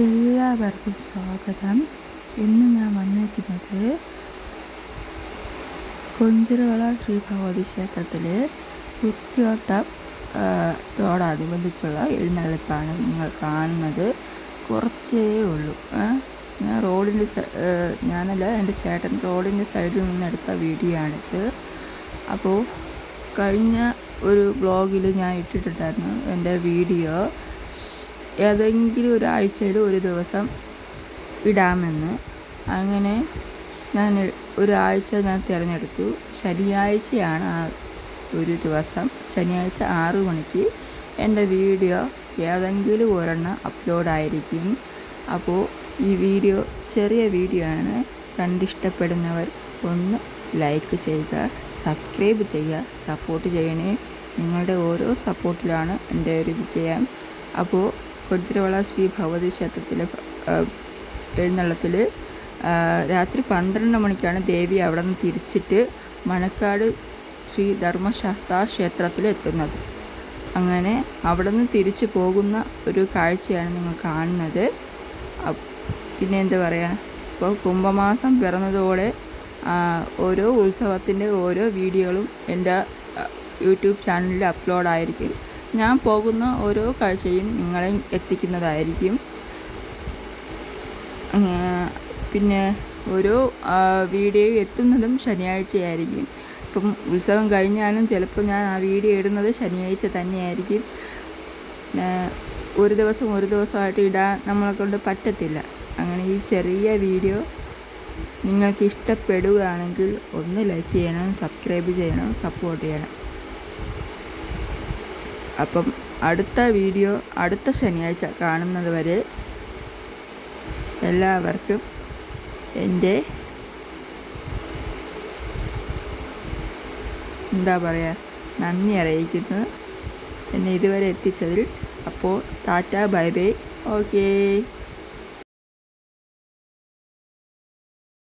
എല്ലാവർക്കും സ്വാഗതം. ഇന്ന് ഞാൻ വന്നിരിക്കുന്നത് കൊഞ്ചിറവള ശ്രീ ഭഗവതി ക്ഷേത്രത്തിലെ കുത്തിയോട്ടത്തോടനുബന്ധിച്ചുള്ള എഴുന്നള്ളിപ്പാണ് നിങ്ങൾ കാണുന്നത്. കുറച്ചേ ഉള്ളൂ. ഞാൻ എൻ്റെ ചേട്ടൻ റോഡിൻ്റെ സൈഡിൽ നിന്നെടുത്ത വീഡിയോ ആണിത്. അപ്പോൾ കഴിഞ്ഞ ഒരു വ്ളോഗിൽ ഞാൻ ഇട്ടിട്ടുണ്ടായിരുന്നു എൻ്റെ വീഡിയോ ഏതെങ്കിലും ഒരാഴ്ചയിൽ ഒരു ദിവസം ഇടാമെന്ന്. അങ്ങനെ ഞാൻ ഒരാഴ്ച തിരഞ്ഞെടുത്തു. ശനിയാഴ്ചയാണ് ആ ഒരു ദിവസം. ശനിയാഴ്ച 6 മണിക്ക് എൻ്റെ വീഡിയോ ഏതെങ്കിലും ഒരെണ്ണം അപ്ലോഡായിരിക്കും. അപ്പോൾ ഈ വീഡിയോ ചെറിയ വീഡിയോ ആണ്. കണ്ടിഷ്ടപ്പെടുന്നവർ ഒന്ന് ലൈക്ക് ചെയ്യുക, സബ്സ്ക്രൈബ് ചെയ്യുക, സപ്പോർട്ട് ചെയ്യണേ. നിങ്ങളുടെ ഓരോ സപ്പോർട്ടിലാണ് എൻ്റെ ഒരു വിജയം. അപ്പോൾ കൊഞ്ചിറവള ശ്രീ ഭഗവതി ക്ഷേത്രത്തിലെ എഴുന്നള്ളത്തിൽ രാത്രി 12 മണിക്കാണ് ദേവി അവിടെ നിന്ന് തിരിച്ചിട്ട് മണക്കാട് ശ്രീ ധർമ്മശാസ്ത്ര ക്ഷേത്രത്തിൽ എത്തുന്നത്. അങ്ങനെ അവിടെ നിന്ന് തിരിച്ചു പോകുന്ന ഒരു കാഴ്ചയാണ് നിങ്ങൾ കാണുന്നത്. പിന്നെ എന്താ പറയുക, ഇപ്പോൾ കുംഭമാസം പിറന്നതോടെ ഓരോ ഉത്സവത്തിൻ്റെ ഓരോ വീഡിയോകളും എൻ്റെ യൂട്യൂബ് ചാനലിൽ അപ്ലോഡായിരിക്കും. ഞാൻ പോകുന്ന ഓരോ കാഴ്ചയും നിങ്ങളെ എത്തിക്കുന്നതായിരിക്കും. പിന്നെ ഓരോ വീഡിയോ എത്തുന്നതും ശനിയാഴ്ചയായിരിക്കും. ഇപ്പം ഉത്സവം കഴിഞ്ഞാലും ചിലപ്പോൾ ഞാൻ ആ വീഡിയോ ഇടുന്നത് ശനിയാഴ്ച തന്നെയായിരിക്കും. ഒരു ദിവസമായിട്ട് ഇടാൻ നമ്മളെക്കൊണ്ട് പറ്റത്തില്ല. അങ്ങനെ ഈ ചെറിയ വീഡിയോ നിങ്ങൾക്ക് ഇഷ്ടപ്പെടുകയാണെങ്കിൽ ഒന്ന് ലൈക്ക് ചെയ്യണം, സബ്സ്ക്രൈബ് ചെയ്യണം, സപ്പോർട്ട് ചെയ്യണം. അപ്പം അടുത്ത വീഡിയോ അടുത്ത ശനിയാഴ്ച കാണുന്നത് വരെ എല്ലാവർക്കും എൻ്റെ നന്ദി അറിയിക്കുന്നു, എന്നെ ഇതുവരെ എത്തിച്ചതിൽ. അപ്പോൾ ടാറ്റ, ബൈ ബൈ, ഓക്കേ.